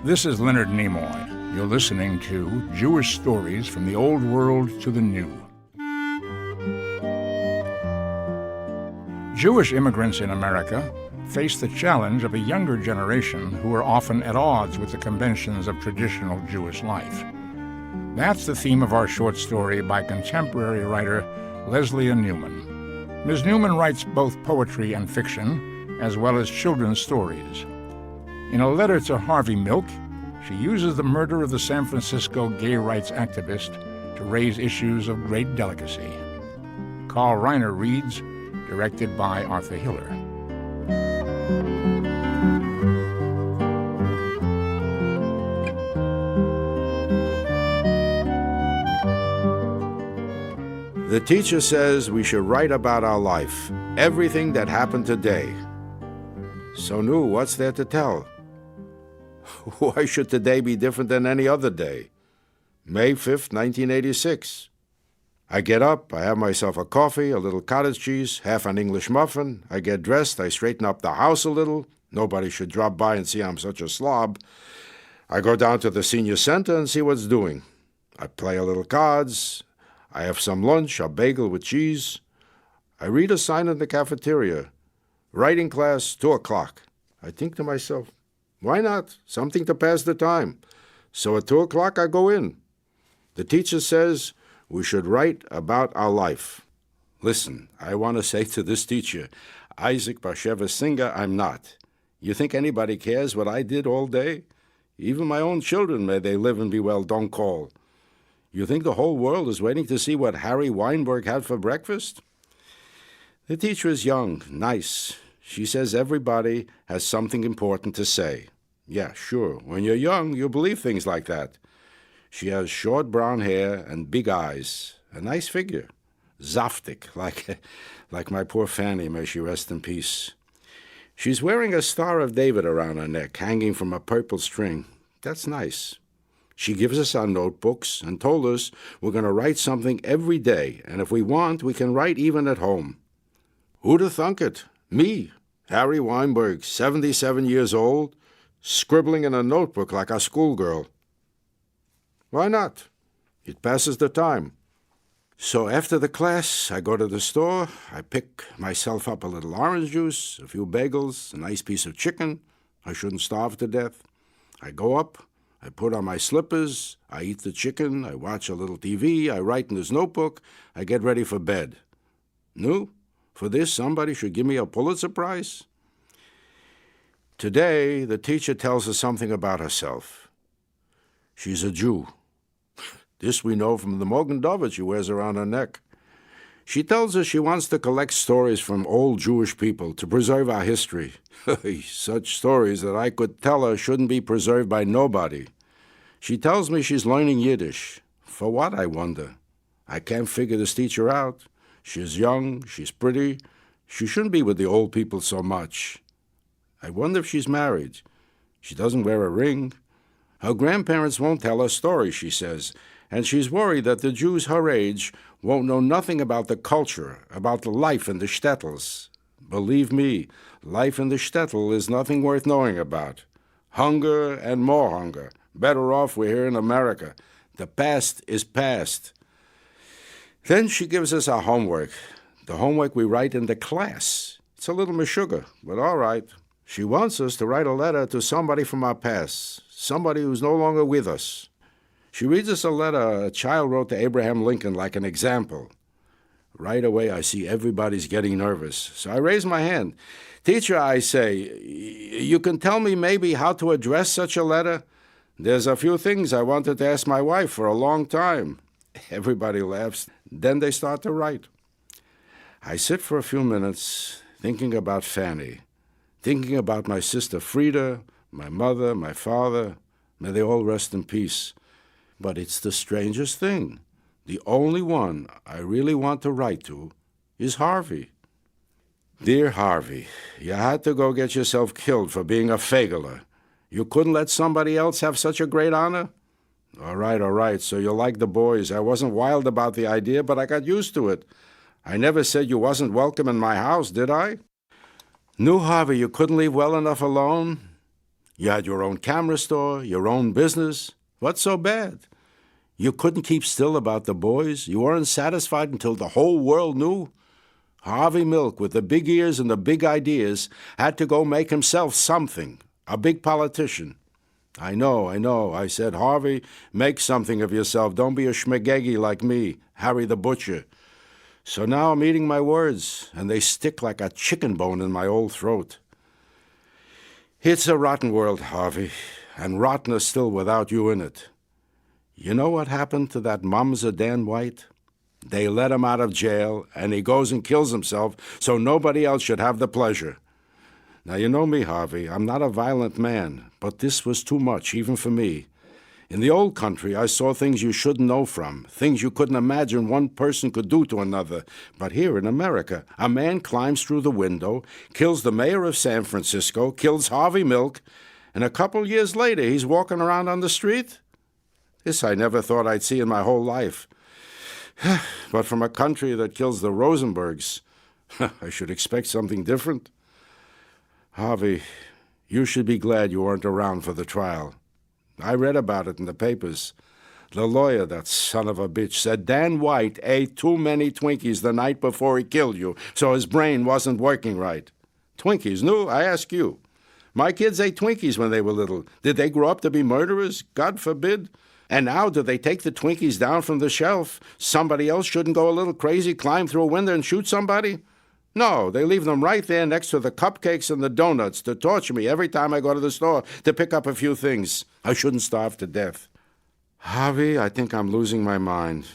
This is Leonard Nimoy. You're listening to Jewish Stories from the Old World to the New. Jewish immigrants in America face the challenge of a younger generation who are often at odds with the conventions of traditional Jewish life. That's the theme of our short story by contemporary writer Lesléa Newman. Ms. Newman writes both poetry and fiction, as well as children's stories. In a letter to Harvey Milk, she uses the murder of the San Francisco gay rights activist to raise issues of great delicacy. Carl Reiner reads, directed by Arthur Hiller. The teacher says we should write about our life, everything that happened today. So, Nu, what's there to tell? Why should today be different than any other day? May 5th, 1986. I get up, I have myself a coffee, a little cottage cheese, half an English muffin. I get dressed, I straighten up the house a little. Nobody should drop by and see I'm such a slob. I go down to the senior center and see what's doing. I play a little cards. I have some lunch, a bagel with cheese. I read a sign in the cafeteria. Writing class, 2 o'clock. I think to myself, why not? Something to pass the time. So at 2 o'clock I go in. The teacher says we should write about our life. Listen, I want to say to this teacher, Isaac Bashevis Singer, I'm not. You think anybody cares what I did all day? Even my own children, may they live and be well, don't call. You think the whole world is waiting to see what Harry Weinberg had for breakfast? The teacher is young, nice. She says everybody has something important to say. Yeah, sure. When you're young, you believe things like that. She has short brown hair and big eyes. A nice figure. Zaftig, like my poor Fanny, may she rest in peace. She's wearing a Star of David around her neck, hanging from a purple string. That's nice. She gives us our notebooks and told us we're going to write something every day, and if we want, we can write even at home. Who'd have thunk it? Me, Harry Weinberg, 77 years old, scribbling in a notebook like a schoolgirl. Why not? It passes the time. So after the class, I go to the store, I pick myself up a little orange juice, a few bagels, a nice piece of chicken. I shouldn't starve to death. I go up, I put on my slippers, I eat the chicken, I watch a little TV, I write in this notebook, I get ready for bed. Nu? For this, somebody should give me a Pulitzer Prize? Today, the teacher tells us something about herself. She's a Jew. This we know from the Mogen David she wears around her neck. She tells us she wants to collect stories from old Jewish people to preserve our history. Such stories that I could tell her shouldn't be preserved by nobody. She tells me she's learning Yiddish. For what, I wonder? I can't figure this teacher out. She's young, she's pretty. She shouldn't be with the old people so much. I wonder if she's married. She doesn't wear a ring. Her grandparents won't tell her stories, she says, and she's worried that the Jews her age won't know nothing about the culture, about the life in the shtetls. Believe me, life in the shtetl is nothing worth knowing about. Hunger and more hunger. Better off we're here in America. The past is past. Then she gives us our homework, the homework we write in the class. It's a little meshuggah, but all right. She wants us to write a letter to somebody from our past, somebody who's no longer with us. She reads us a letter a child wrote to Abraham Lincoln like an example. Right away, I see everybody's getting nervous, so I raise my hand. Teacher, I say, you can tell me maybe how to address such a letter? There's a few things I wanted to ask my wife for a long time. Everybody laughs. Then they start to write. I sit for a few minutes thinking about Fanny, thinking about my sister Frida, my mother, my father. May they all rest in peace. But it's the strangest thing. The only one I really want to write to is Harvey. Dear Harvey, you had to go get yourself killed for being a fegeler. You couldn't let somebody else have such a great honor? All right, so you like the boys. I wasn't wild about the idea, but I got used to it. I never said you wasn't welcome in my house, did I? Nu, Harvey, you couldn't leave well enough alone? You had your own camera store, your own business. What's so bad? You couldn't keep still about the boys. You weren't satisfied until the whole world knew. Harvey Milk, with the big ears and the big ideas, had to go make himself something, a big politician. I know. I said, Harvey, make something of yourself. Don't be a schmegegi like me, Harry the Butcher. So now I'm eating my words, and they stick like a chicken bone in my old throat. It's a rotten world, Harvey, and rottener still without you in it. You know what happened to that Mumser Dan White? They let him out of jail, and he goes and kills himself so nobody else should have the pleasure. Now, you know me, Harvey. I'm not a violent man, but this was too much, even for me. In the old country, I saw things you shouldn't know from, things you couldn't imagine one person could do to another. But here in America, a man climbs through the window, kills the mayor of San Francisco, kills Harvey Milk, and a couple years later, he's walking around on the street? This I never thought I'd see in my whole life. But from a country that kills the Rosenbergs, I should expect something different. Harvey, you should be glad you weren't around for the trial. I read about it in the papers. The lawyer, that son of a bitch, said Dan White ate too many Twinkies the night before he killed you, so his brain wasn't working right. Twinkies? No, I ask you. My kids ate Twinkies when they were little. Did they grow up to be murderers? God forbid. And now, do they take the Twinkies down from the shelf? Somebody else shouldn't go a little crazy, climb through a window and shoot somebody? No, they leave them right there next to the cupcakes and the donuts to torture me every time I go to the store to pick up a few things. I shouldn't starve to death. Harvey, I think I'm losing my mind.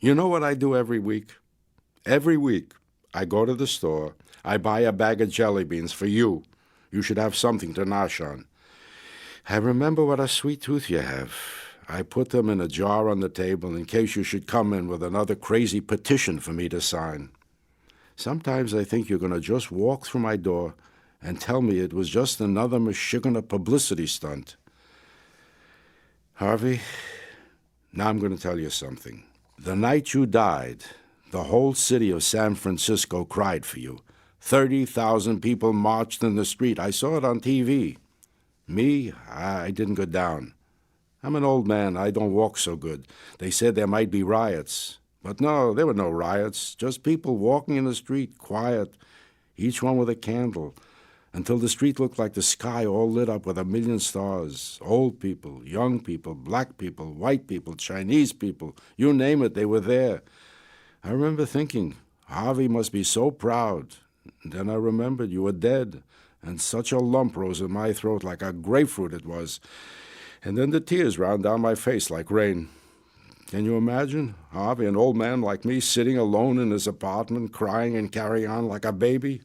You know what I do every week? Every week, I go to the store, I buy a bag of jelly beans for you. You should have something to nosh on. I remember what a sweet tooth you have. I put them in a jar on the table in case you should come in with another crazy petition for me to sign. Sometimes I think you're going to just walk through my door and tell me it was just another Michiganer publicity stunt. Harvey, now I'm going to tell you something. The night you died, the whole city of San Francisco cried for you. 30,000 people marched in the street. I saw it on TV. Me, I didn't go down. I'm an old man. I don't walk so good. They said there might be riots. But no, there were no riots. Just people walking in the street, quiet, each one with a candle, until the street looked like the sky all lit up with 1,000,000 stars. Old people, young people, black people, white people, Chinese people, you name it, they were there. I remember thinking, Harvey must be so proud. And then I remembered you were dead, and such a lump rose in my throat like a grapefruit it was. And then the tears ran down my face like rain. Can you imagine, Harvey, an old man like me sitting alone in his apartment, crying and carrying on like a baby?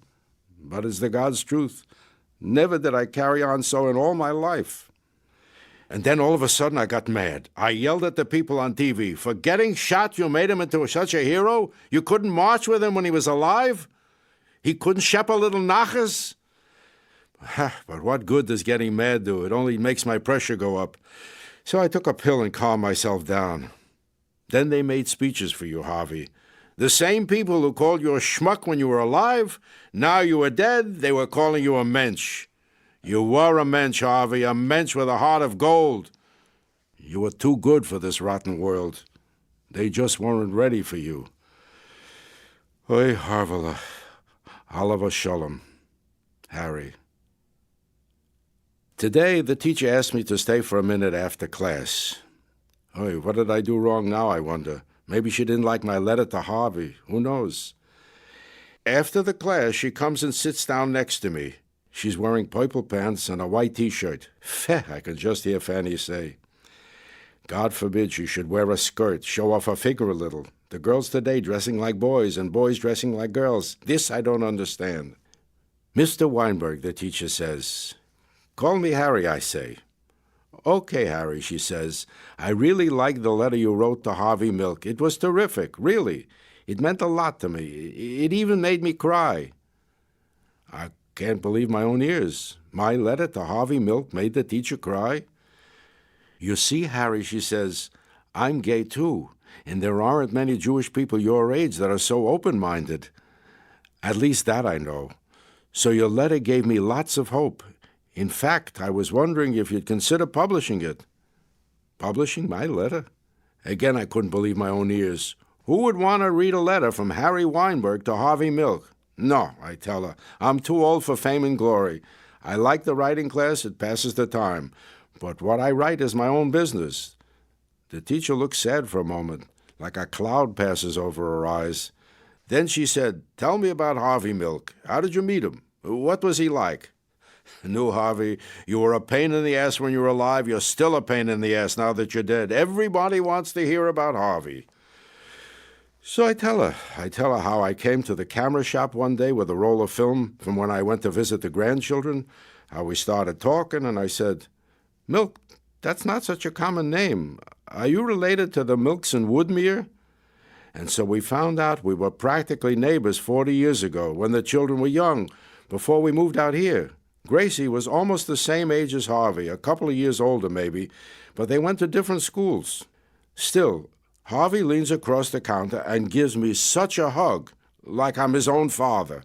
But it's the God's truth. Never did I carry on so in all my life. And then all of a sudden I got mad. I yelled at the people on TV, for getting shot you made him into such a hero? You couldn't march with him when he was alive? He couldn't shep a little nachas? But what good does getting mad do? It only makes my pressure go up. So I took a pill and calmed myself down. Then they made speeches for you, Harvey. The same people who called you a schmuck when you were alive, now you were dead, they were calling you a mensch. You were a mensch, Harvey, a mensch with a heart of gold. You were too good for this rotten world. They just weren't ready for you. Oy, Harvela, Oliver Shalom, Harry. Today, the teacher asked me to stay for a minute after class. Oy, what did I do wrong now, I wonder? Maybe she didn't like my letter to Harvey. Who knows? After the class, she comes and sits down next to me. She's wearing purple pants and a white T-shirt. Feh, I can just hear Fanny say. God forbid she should wear a skirt, show off her figure a little. The girls today dressing like boys and boys dressing like girls. This I don't understand. Mr. Weinberg, the teacher says. Call me Harry, I say. Okay, Harry, she says. I really liked the letter you wrote to Harvey Milk. It was terrific, really. It meant a lot to me. It even made me cry. I can't believe my own ears. My letter to Harvey Milk made the teacher cry. You see, Harry, she says, I'm gay too, and there aren't many Jewish people your age that are so open-minded. At least that I know. So your letter gave me lots of hope. In fact, I was wondering if you'd consider publishing it. Publishing my letter? Again, I couldn't believe my own ears. Who would want to read a letter from Harry Weinberg to Harvey Milk? No, I tell her, I'm too old for fame and glory. I like the writing class, it passes the time. But what I write is my own business. The teacher looked sad for a moment, like a cloud passes over her eyes. Then she said, "Tell me about Harvey Milk. How did you meet him? What was he like?" "No, Harvey, you were a pain in the ass when you were alive. You're still a pain in the ass now that you're dead. Everybody wants to hear about Harvey." So I tell her how I came to the camera shop one day with a roll of film from when I went to visit the grandchildren, how we started talking, and I said, "Milk, that's not such a common name. Are you related to the Milks in Woodmere?" And so we found out we were practically neighbors 40 years ago when the children were young, before we moved out here. Gracie was almost the same age as Harvey, a couple of years older maybe, but they went to different schools. Still, Harvey leans across the counter and gives me such a hug, like I'm his own father.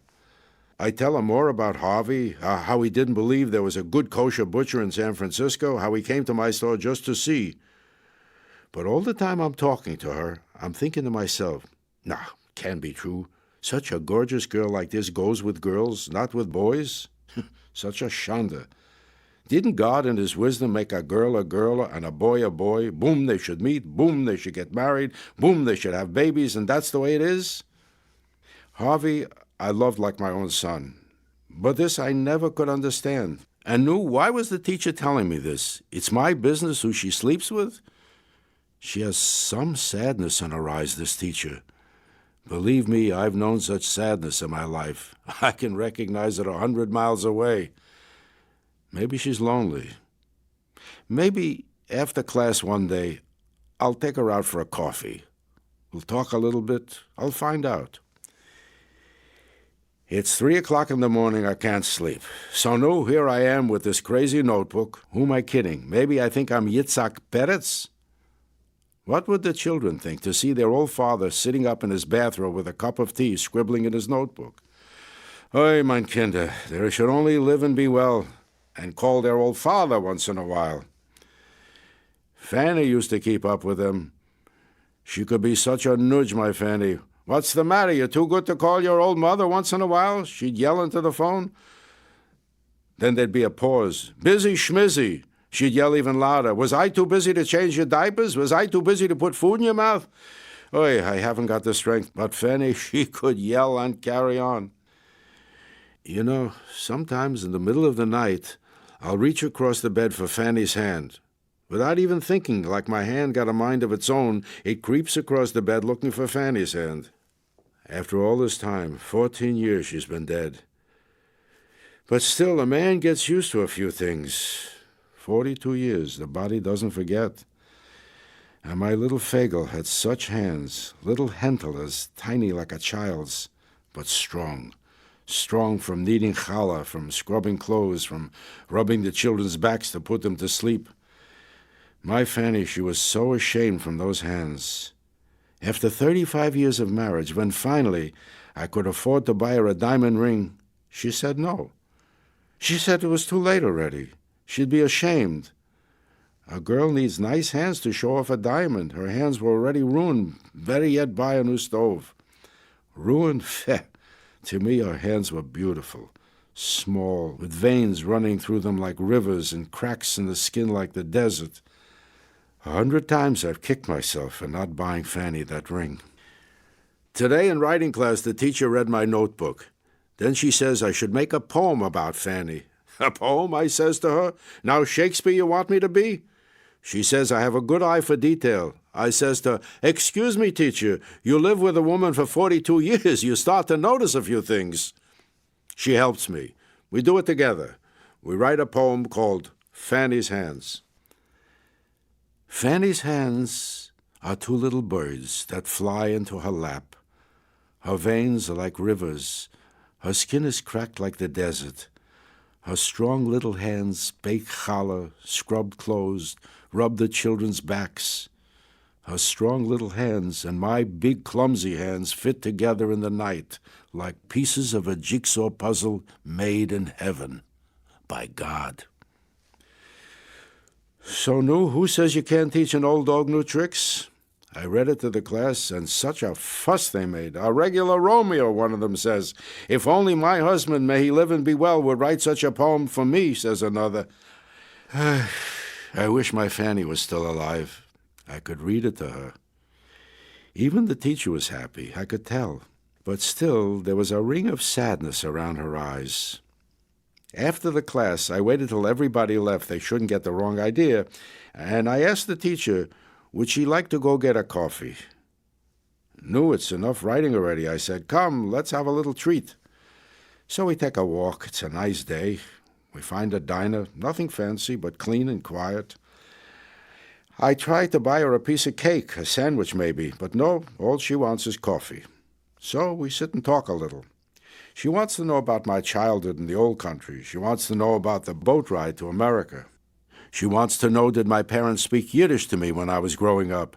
I tell him more about Harvey, how he didn't believe there was a good kosher butcher in San Francisco, how he came to my store just to see. But all the time I'm talking to her, I'm thinking to myself, nah, can't be true. Such a gorgeous girl like this goes with girls, not with boys. Such a shanda. Didn't God in his wisdom make a girl and a boy? Boom, they should meet. Boom, they should get married. Boom, they should have babies, and that's the way it is? Harvey, I loved like my own son. But this I never could understand. And knew, why was the teacher telling me this? It's my business who she sleeps with? She has some sadness in her eyes, this teacher. Believe me, I've known such sadness in my life. I can recognize it 100 miles away. Maybe she's lonely. Maybe after class one day, I'll take her out for a coffee. We'll talk a little bit. I'll find out. It's 3 o'clock in the morning. I can't sleep. So no, here I am with this crazy notebook. Who am I kidding? Maybe I think I'm Yitzhak Peretz? What would the children think to see their old father sitting up in his bathrobe with a cup of tea, scribbling in his notebook? Oi, mein Kinder, they should only live and be well, and call their old father once in a while. Fanny used to keep up with them. She could be such a nudge, my Fanny. "What's the matter? You're too good to call your old mother once in a while?" She'd yell into the phone. Then there'd be a pause. "Busy schmizzy." She'd yell even louder. "Was I too busy to change your diapers? Was I too busy to put food in your mouth?" Oy, I haven't got the strength. But Fanny, she could yell and carry on. You know, sometimes in the middle of the night, I'll reach across the bed for Fanny's hand. Without even thinking, like my hand got a mind of its own, it creeps across the bed looking for Fanny's hand. After all this time, 14 years she's been dead. But still, a man gets used to a few things. 42 years, the body doesn't forget. And my little Fagel had such hands, little hentelas, tiny like a child's, but strong. Strong from kneading challah, from scrubbing clothes, from rubbing the children's backs to put them to sleep. My Fanny, she was so ashamed from those hands. After 35 years of marriage, when finally I could afford to buy her a diamond ring, she said no. She said it was too late already. She'd be ashamed. A girl needs nice hands to show off a diamond. Her hands were already ruined. Better yet, buy a new stove. Ruined? To me, her hands were beautiful, small, with veins running through them like rivers and cracks in the skin like the desert. 100 times I've kicked myself for not buying Fanny that ring. Today in writing class, the teacher read my notebook. Then she says I should make a poem about Fanny. "A poem?" I says to her. "Now Shakespeare you want me to be?" She says I have a good eye for detail. I says to her, "Excuse me, teacher, you live with a woman for 42 years. You start to notice a few things." She helps me. We do it together. We write a poem called Fanny's Hands. Fanny's hands are two little birds that fly into her lap. Her veins are like rivers. Her skin is cracked like the desert. Her strong little hands bake challah, scrub clothes, rub the children's backs. Her strong little hands and my big clumsy hands fit together in the night like pieces of a jigsaw puzzle made in heaven. by God. So, Nu, who says you can't teach an old dog new tricks? I read it to the class, and such a fuss they made. A regular Romeo, one of them says. If only my husband, may he live and be well, would write such a poem for me, says another. I wish my Fanny was still alive. I could read it to her. Even the teacher was happy, I could tell. But still, there was a ring of sadness around her eyes. After the class, I waited till everybody left. They shouldn't get the wrong idea. And I asked the teacher, would she like to go get a coffee? No, it's enough writing already, I said. Come, let's have a little treat. So we take a walk. It's a nice day. We find a diner, nothing fancy, but clean and quiet. I tried to buy her a piece of cake, a sandwich maybe, but no, all she wants is coffee. So we sit and talk a little. She wants to know about my childhood in the old country. She wants to know about the boat ride to America. She wants to know, did my parents speak Yiddish to me when I was growing up?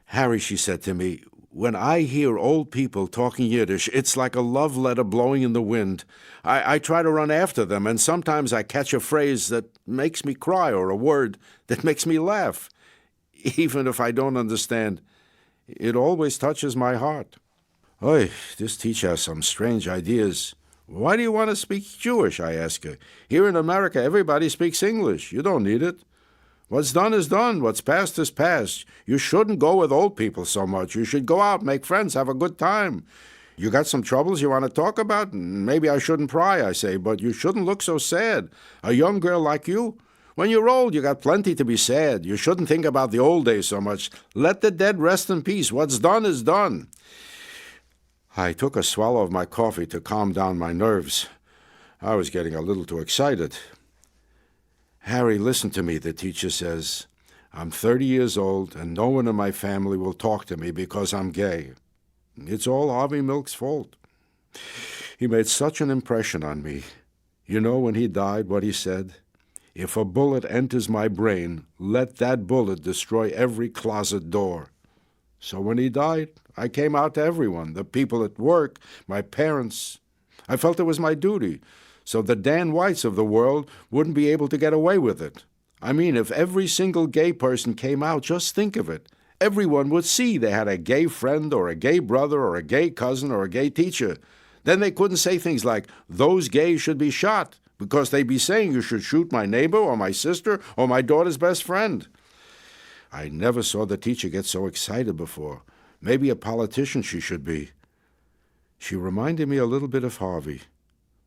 Harry, she said to me, when I hear old people talking Yiddish, it's like a love letter blowing in the wind. I try to run after them, and sometimes I catch a phrase that makes me cry or a word that makes me laugh. Even if I don't understand, it always touches my heart. Oy, this teacher has some strange ideas. Why do you want to speak Jewish, I ask her. Here in America, everybody speaks English. You don't need it. What's done is done. What's past is past. You shouldn't go with old people so much. You should go out, make friends, have a good time. You got some troubles you want to talk about? Maybe I shouldn't pry, I say, but you shouldn't look so sad. A young girl like you, when you're old, you got plenty to be sad. You shouldn't think about the old days so much. Let the dead rest in peace. What's done is done. I took a swallow of my coffee to calm down my nerves. I was getting a little too excited. Harry, listen to me, the teacher says. I'm 30 years old, and no one in my family will talk to me because I'm gay. It's all Harvey Milk's fault. He made such an impression on me. You know, when he died, what he said? If a bullet enters my brain, let that bullet destroy every closet door. So when he died, I came out to everyone, the people at work, my parents. I felt it was my duty, so the Dan Whites of the world wouldn't be able to get away with it. I mean, if every single gay person came out, just think of it. Everyone would see they had a gay friend or a gay brother or a gay cousin or a gay teacher. Then they couldn't say things like, those gays should be shot, because they'd be saying you should shoot my neighbor or my sister or my daughter's best friend. I never saw the teacher get so excited before. Maybe a politician she should be. She reminded me a little bit of Harvey.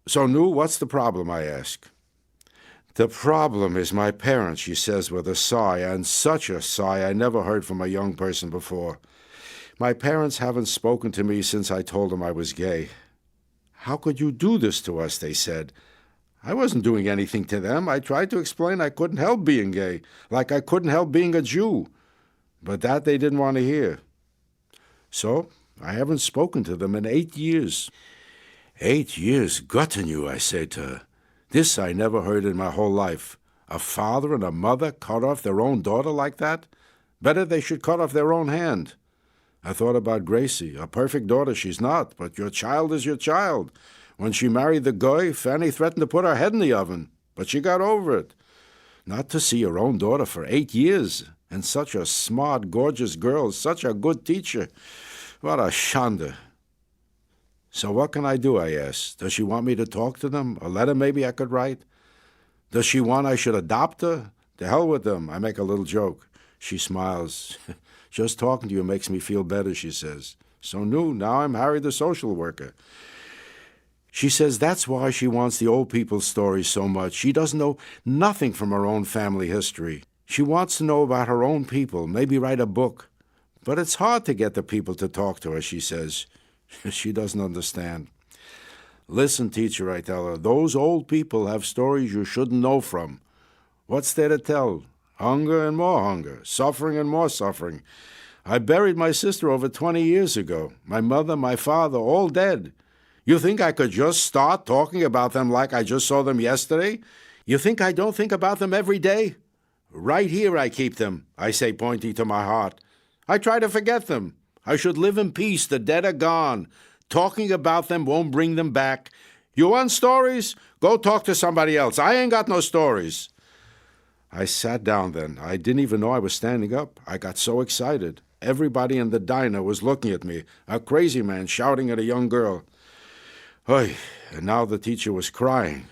So, Nu, what's the problem, I ask. The problem is my parents, she says with a sigh, and such a sigh I never heard from a young person before. My parents haven't spoken to me since I told them I was gay. How could you do this to us, they said. I wasn't doing anything to them. I tried to explain I couldn't help being gay, like I couldn't help being a Jew. But that they didn't want to hear. So I haven't spoken to them in 8 years. 8 years, gotten you, I say to her. This I never heard in my whole life. A father and a mother cut off their own daughter like that? Better they should cut off their own hand. I thought about Gracie, a perfect daughter she's not, but your child is your child. When she married the guy, Fanny threatened to put her head in the oven, but she got over it. Not to see her own daughter for 8 years, and such a smart, gorgeous girl, such a good teacher. What a shanda. So what can I do, I asked. Does she want me to talk to them? A letter maybe I could write? Does she want I should adopt her? To hell with them, I make a little joke. She smiles. Just talking to you makes me feel better, she says. So now I'm Harry the social worker. She says that's why she wants the old people's stories so much. She doesn't know nothing from her own family history. She wants to know about her own people, maybe write a book. But it's hard to get the people to talk to her, she says. She doesn't understand. Listen, teacher, I tell her, those old people have stories you shouldn't know from. What's there to tell? Hunger and more hunger, suffering and more suffering. I buried my sister over 20 years ago. My mother, my father, all dead. You think I could just start talking about them like I just saw them yesterday? You think I don't think about them every day? Right here I keep them, I say, pointing to my heart. I try to forget them. I should live in peace. The dead are gone. Talking about them won't bring them back. You want stories? Go talk to somebody else. I ain't got no stories. I sat down then. I didn't even know I was standing up. I got so excited. Everybody in the diner was looking at me, a crazy man shouting at a young girl. Oy, and now the teacher was crying.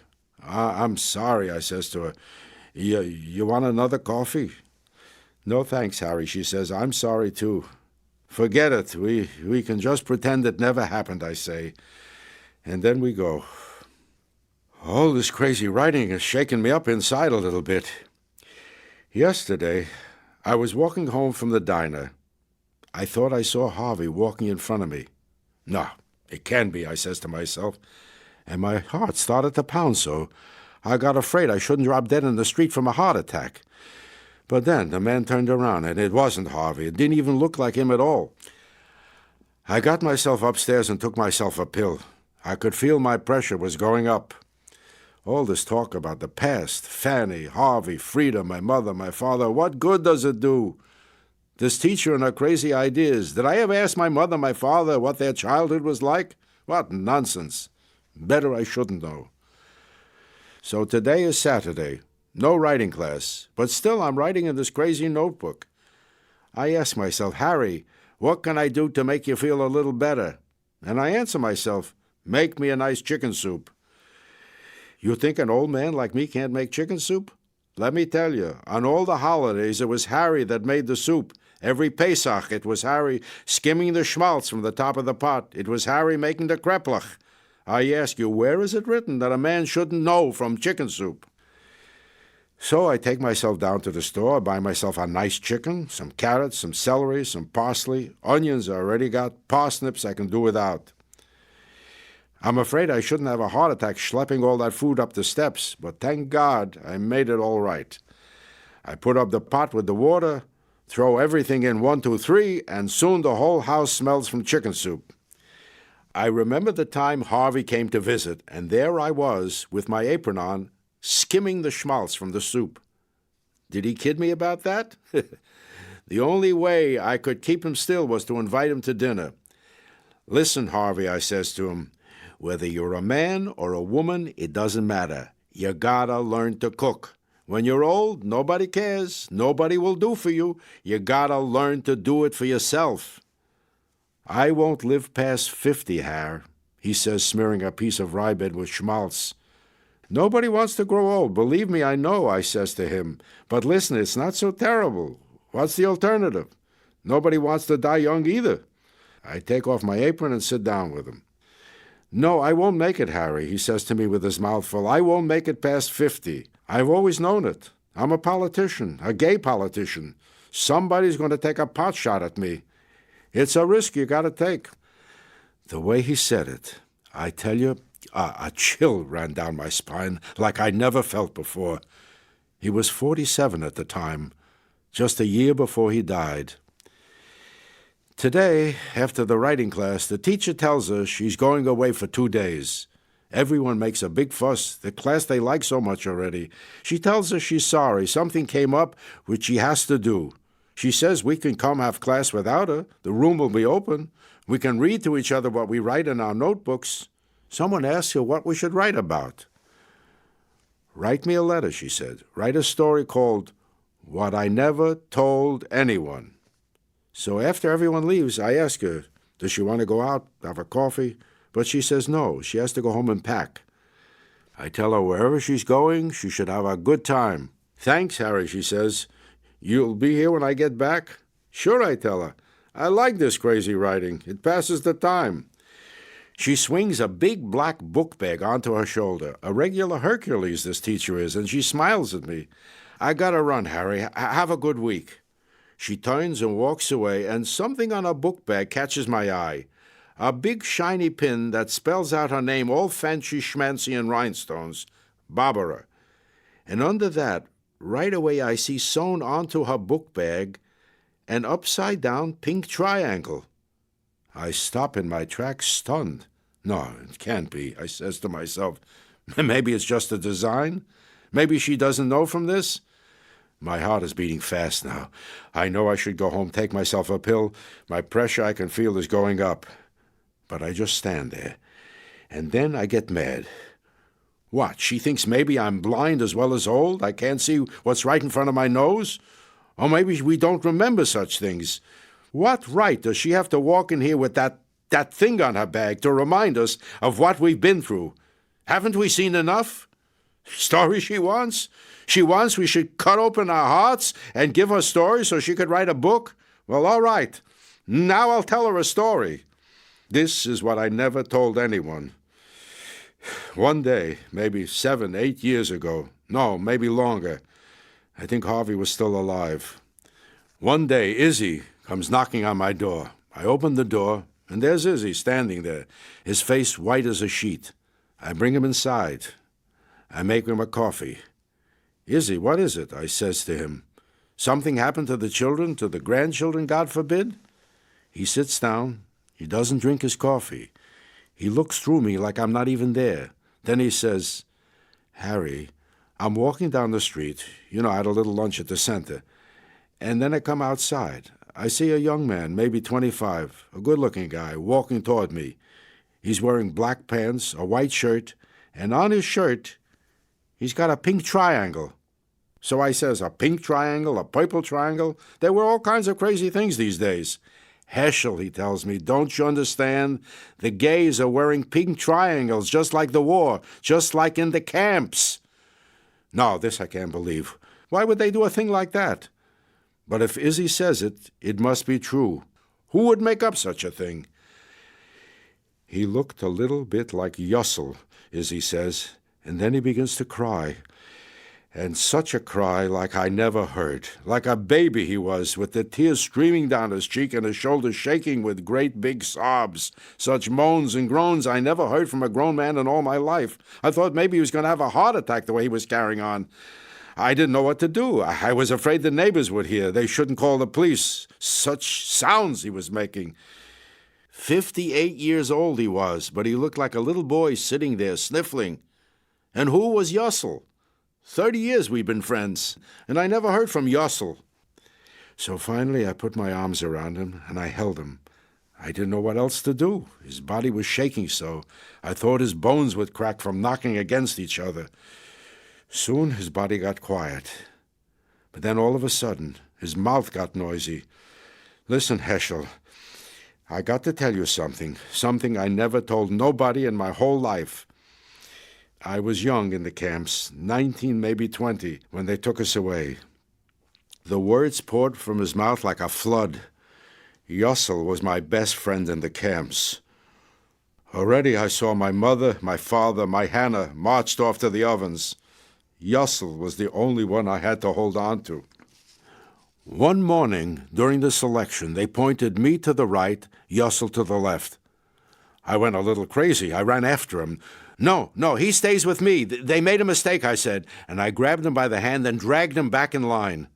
I'm sorry, I says to her. You want another coffee? No thanks, Harry, she says. I'm sorry, too. Forget it. We can just pretend it never happened, I say. And then we go. All this crazy writing has shaken me up inside a little bit. Yesterday, I was walking home from the diner. I thought I saw Harvey walking in front of me. No, it can't be, I says to myself. And my heart started to pound so. I got afraid I shouldn't drop dead in the street from a heart attack. But then the man turned around, and it wasn't Harvey. It didn't even look like him at all. I got myself upstairs and took myself a pill. I could feel my pressure was going up. All this talk about the past, Fanny, Harvey, Frida, my mother, my father, what good does it do? This teacher and her crazy ideas. Did I ever ask my mother, my father, what their childhood was like? What nonsense. Better I shouldn't know. So today is Saturday. No writing class, but still I'm writing in this crazy notebook. I ask myself, Harry, what can I do to make you feel a little better? And I answer myself, make me a nice chicken soup. You think an old man like me can't make chicken soup? Let me tell you, on all the holidays it was Harry that made the soup. Every Pesach it was Harry skimming the schmaltz from the top of the pot. It was Harry making the kreplach. I ask you, where is it written that a man shouldn't know from chicken soup? So I take myself down to the store, buy myself a nice chicken, some carrots, some celery, some parsley, onions I already got, parsnips I can do without. I'm afraid I shouldn't have a heart attack schlepping all that food up the steps, but thank God I made it all right. I put up the pot with the water, throw everything in 1, 2, 3, and soon the whole house smells from chicken soup. I remember the time Harvey came to visit, and there I was, with my apron on, skimming the schmaltz from the soup. Did he kid me about that? The only way I could keep him still was to invite him to dinner. Listen, Harvey, I says to him, whether you're a man or a woman, it doesn't matter. You gotta learn to cook. When you're old, nobody cares. Nobody will do for you. You gotta learn to do it for yourself. I won't live past 50, Har, he says, smearing a piece of rye bread with schmaltz. Nobody wants to grow old. Believe me, I know, I says to him. But listen, it's not so terrible. What's the alternative? Nobody wants to die young either. I take off my apron and sit down with him. No, I won't make it, Harry, he says to me with his mouth full. I won't make it past 50. I've always known it. I'm a politician, a gay politician. Somebody's going to take a pot shot at me. It's a risk you got to take. The way he said it, I tell you, a chill ran down my spine like I never felt before. He was 47 at the time, just a year before he died. Today, after the writing class, the teacher tells us she's going away for 2 days. Everyone makes a big fuss, the class they like so much already. She tells us she's sorry. Something came up which she has to do. She says we can come have class without her. The room will be open. We can read to each other what we write in our notebooks. Someone asks her what we should write about. Write me a letter, she said. Write a story called What I Never Told Anyone. So after everyone leaves, I ask her, does she want to go out, have a coffee? But she says no, she has to go home and pack. I tell her wherever she's going, she should have a good time. Thanks, Harry, she says. You'll be here when I get back? Sure, I tell her. I like this crazy writing. It passes the time. She swings a big black book bag onto her shoulder. A regular Hercules, this teacher is, and she smiles at me. I gotta run, Harry. Have a good week. She turns and walks away, and something on her book bag catches my eye. A big shiny pin that spells out her name all fancy schmancy in rhinestones, Barbara. And under that, right away I see sewn onto her book bag an upside-down pink triangle. I stop in my tracks, stunned. No, it can't be, I says to myself. Maybe it's just a design? Maybe she doesn't know from this? My heart is beating fast now. I know I should go home, take myself a pill. My pressure I can feel is going up. But I just stand there. And then I get mad. What, she thinks maybe I'm blind as well as old? I can't see what's right in front of my nose? Or maybe we don't remember such things. What right does she have to walk in here with that thing on her bag to remind us of what we've been through? Haven't we seen enough? Story she wants? She wants we should cut open our hearts and give her stories so she could write a book? Well, all right. Now I'll tell her a story. This is what I never told anyone. One day, maybe 7, 8 years ago, no, maybe longer, I think Harvey was still alive. One day, Izzy comes knocking on my door. I open the door, and there's Izzy standing there, his face white as a sheet. I bring him inside. I make him a coffee. Izzy, what is it? I says to him. Something happened to the children, to the grandchildren, God forbid? He sits down. He doesn't drink his coffee. He looks through me like I'm not even there. Then he says, Harry, I'm walking down the street. I had a little lunch at the center. And then I come outside. I see a young man, maybe 25, a good-looking guy, walking toward me. He's wearing black pants, a white shirt, and on his shirt, he's got a pink triangle. So I says, a pink triangle, a purple triangle? There were all kinds of crazy things these days. Heschel, he tells me, don't you understand? The gays are wearing pink triangles, just like the war, just like in the camps. No, this I can't believe. Why would they do a thing like that? But if Izzy says it, it must be true. Who would make up such a thing? He looked a little bit like Yussel, Izzy says, and then he begins to cry. And such a cry like I never heard. Like a baby he was, with the tears streaming down his cheek and his shoulders shaking with great big sobs. Such moans and groans I never heard from a grown man in all my life. I thought maybe he was going to have a heart attack the way he was carrying on. I didn't know what to do. I was afraid the neighbors would hear. They shouldn't call the police. Such sounds he was making. 58 years old he was, but he looked like a little boy sitting there sniffling. And who was Yussel? 30 years we've been friends, and I never heard from Yussel. So finally I put my arms around him, and I held him. I didn't know what else to do. His body was shaking so. I thought his bones would crack from knocking against each other. Soon his body got quiet. But then all of a sudden, his mouth got noisy. Listen, Heschel, I got to tell you something I never told nobody in my whole life. I was young in the camps, 19, maybe 20, when they took us away. The words poured from his mouth like a flood. Yussel was my best friend in the camps. Already I saw my mother, my father, my Hannah marched off to the ovens. Yussel was the only one I had to hold on to. One morning, during the selection, they pointed me to the right, Yussel to the left. I went a little crazy. I ran after him. No, he stays with me. They made a mistake, I said, and I grabbed him by the hand and dragged him back in line.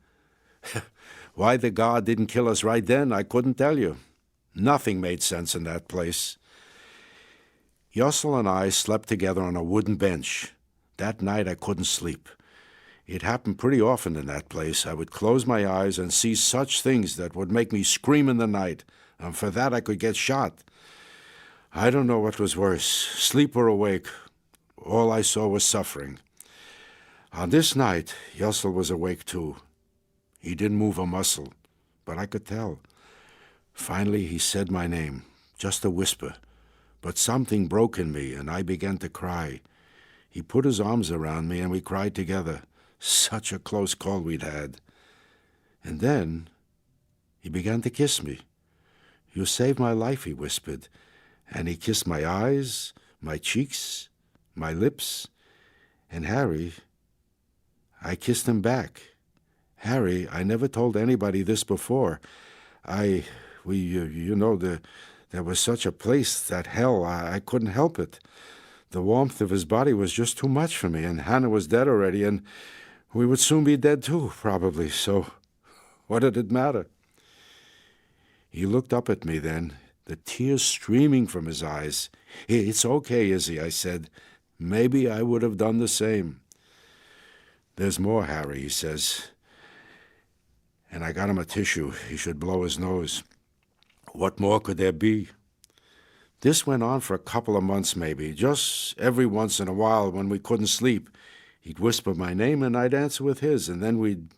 Why the guard didn't kill us right then, I couldn't tell you. Nothing made sense in that place. Yussel and I slept together on a wooden bench. That night I couldn't sleep. It happened pretty often in that place. I would close my eyes and see such things that would make me scream in the night, and for that I could get shot. I don't know what was worse, sleep or awake. All I saw was suffering. On this night, Yussel was awake too. He didn't move a muscle, but I could tell. Finally, he said my name, just a whisper. But something broke in me, and I began to cry. He put his arms around me, and we cried together. Such a close call we'd had. And then he began to kiss me. You saved my life, he whispered. And he kissed my eyes, my cheeks, my lips. And Harry, I kissed him back. Harry, I never told anybody this before. There was such a place, that hell, I couldn't help it. The warmth of his body was just too much for me, and Hannah was dead already, and we would soon be dead too, probably, so what did it matter? He looked up at me then, the tears streaming from his eyes. It's okay, Izzy, I said. Maybe I would have done the same. There's more, Harry, he says. And I got him a tissue. He should blow his nose. What more could there be? This went on for a couple of months maybe. Just every once in a while when we couldn't sleep, he'd whisper my name and I'd answer with his, and then we'd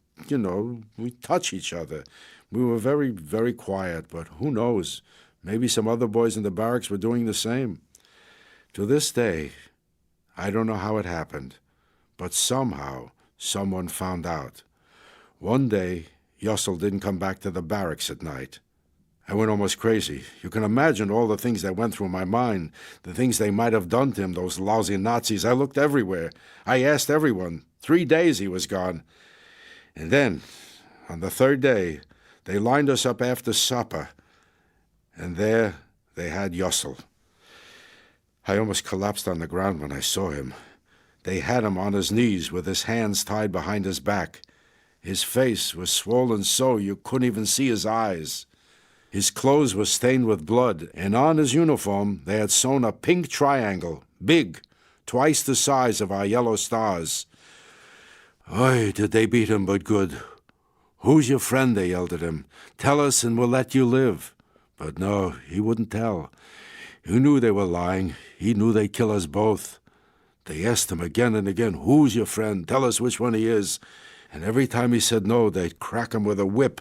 touch each other. We were very, very quiet, but who knows? Maybe some other boys in the barracks were doing the same. To this day, I don't know how it happened, but somehow someone found out. One day, Yossel didn't come back to the barracks at night. I went almost crazy. You can imagine all the things that went through my mind, the things they might have done to him, those lousy Nazis. I looked everywhere. I asked everyone. 3 days he was gone. And then, on the third day, they lined us up after supper, and there they had Yossel. I almost collapsed on the ground when I saw him. They had him on his knees with his hands tied behind his back. His face was swollen so you couldn't even see his eyes. His clothes were stained with blood, and on his uniform they had sewn a pink triangle, big, twice the size of our yellow stars. Oy, did they beat him but good. Who's your friend, they yelled at him. Tell us and we'll let you live. But no, he wouldn't tell. He knew they were lying. He knew they'd kill us both. They asked him again and again, who's your friend? Tell us which one he is. And every time he said no, they'd crack him with a whip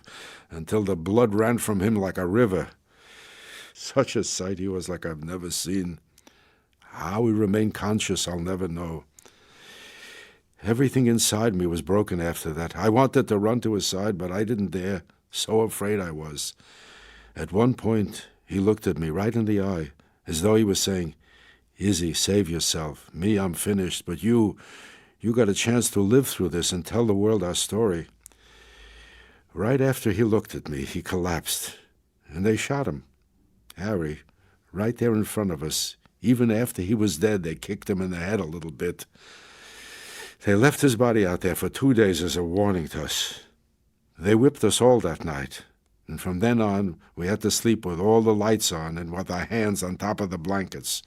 until the blood ran from him like a river. Such a sight he was like I've never seen. How he remained conscious, I'll never know. Everything inside me was broken after that. I wanted to run to his side, but I didn't dare. So afraid I was. At one point, he looked at me right in the eye, as though he was saying, Izzy, save yourself. Me, I'm finished, but you got a chance to live through this and tell the world our story. Right after he looked at me, he collapsed, and they shot him. Harry, right there in front of us. Even after he was dead, they kicked him in the head a little bit. They left his body out there for 2 days as a warning to us. They whipped us all that night, and from then on, we had to sleep with all the lights on and with our hands on top of the blankets.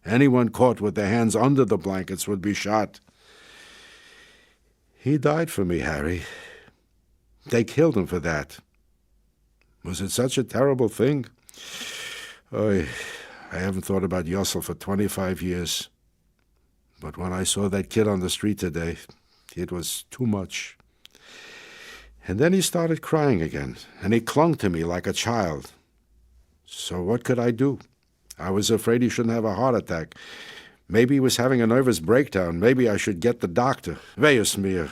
Anyone caught with their hands under the blankets would be shot. He died for me, Harry. They killed him for that. Was it such a terrible thing? I haven't thought about Yossel for 25 years. But when I saw that kid on the street today, it was too much. And then he started crying again, and he clung to me like a child. So what could I do? I was afraid he shouldn't have a heart attack. Maybe he was having a nervous breakdown. Maybe I should get the doctor. Wees mir.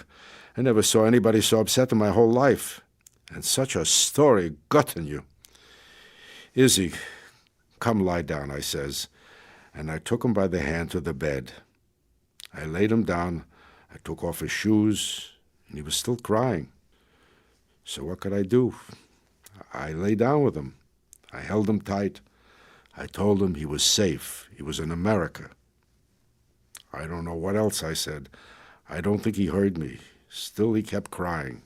I never saw anybody so upset in my whole life. And such a story, gotten you. Izzy, come lie down, I says. And I took him by the hand to the bed. I laid him down. I took off his shoes, and he was still crying. So what could I do? I lay down with him. I held him tight. I told him he was safe. He was in America. I don't know what else I said. I don't think he heard me. Still he kept crying.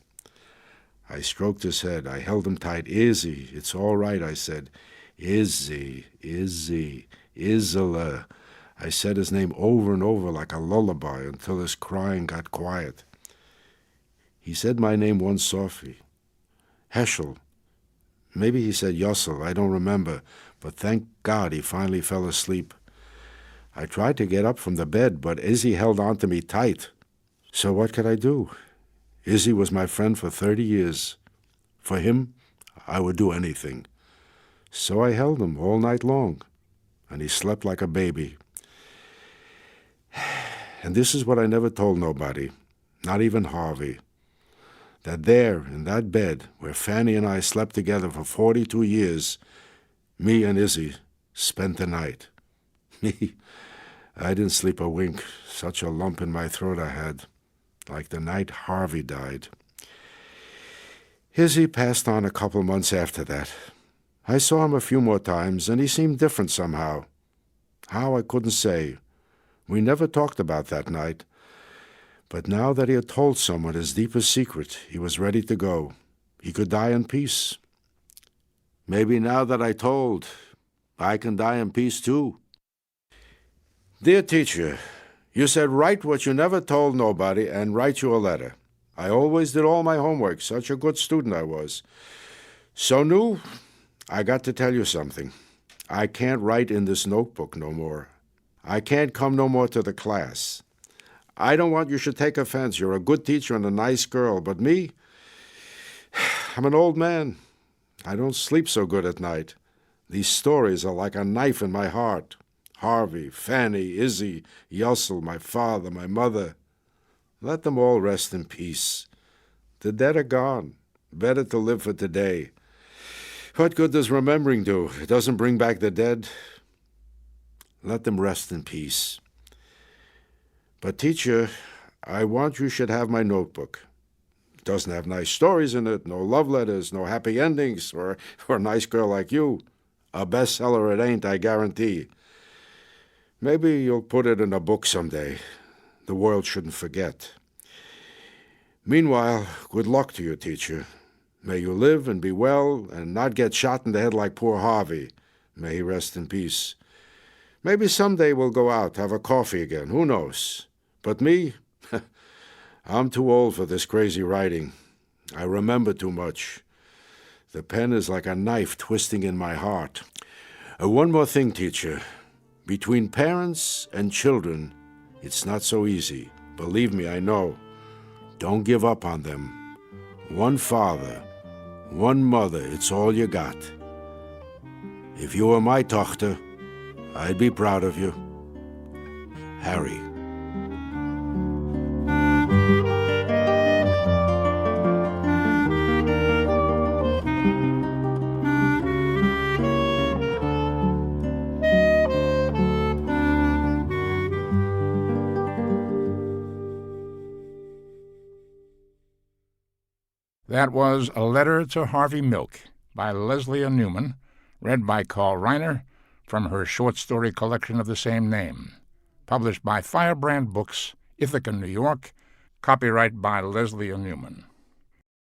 I stroked his head. I held him tight. Izzy, it's all right, I said. Izzy, Izzy, Isola. I said his name over and over like a lullaby until his crying got quiet. He said my name once softly. Heschel. Maybe he said Yossel, I don't remember, but thank God he finally fell asleep. I tried to get up from the bed, but Izzy held on to me tight. So what could I do? Izzy was my friend for 30 years. For him, I would do anything. So I held him all night long, and he slept like a baby. And this is what I never told nobody, not even Harvey, that there in that bed where Fanny and I slept together for 42 years, me and Izzy spent the night. Me, I didn't sleep a wink. Such a lump in my throat I had, like the night Harvey died. Izzy passed on a couple months after that. I saw him a few more times, and he seemed different somehow. How, I couldn't say. We never talked about that night. But now that he had told someone his deepest secret, he was ready to go. He could die in peace. Maybe now that I told, I can die in peace too. Dear teacher, you said write what you never told nobody and write you a letter. I always did all my homework. Such a good student I was. So, Nu, I got to tell you something. I can't write in this notebook no more. I can't come no more to the class. I don't want you should take offense. You're a good teacher and a nice girl, but me, I'm an old man. I don't sleep so good at night. These stories are like a knife in my heart. Harvey, Fanny, Izzy, Yussel, my father, my mother. Let them all rest in peace. The dead are gone. Better to live for today. What good does remembering do? It doesn't bring back the dead. Let them rest in peace. But, teacher, I want you should have my notebook. It doesn't have nice stories in it, no love letters, no happy endings, or a nice girl like you. A bestseller it ain't, I guarantee. Maybe you'll put it in a book someday. The world shouldn't forget. Meanwhile, good luck to you, teacher. May you live and be well and not get shot in the head like poor Harvey. May he rest in peace. Maybe someday we'll go out, have a coffee again. Who knows? But me, I'm too old for this crazy writing. I remember too much. The pen is like a knife twisting in my heart. One more thing, teacher. Between parents and children, it's not so easy. Believe me, I know. Don't give up on them. One father, one mother, it's all you got. If you were my tochter, I'd be proud of you. Harry. That was A Letter to Harvey Milk by Lesléa Newman, read by Reiner from her short story collection of the same name, published by Firebrand Books, Ithaca, New York, copyright by Lesléa Newman.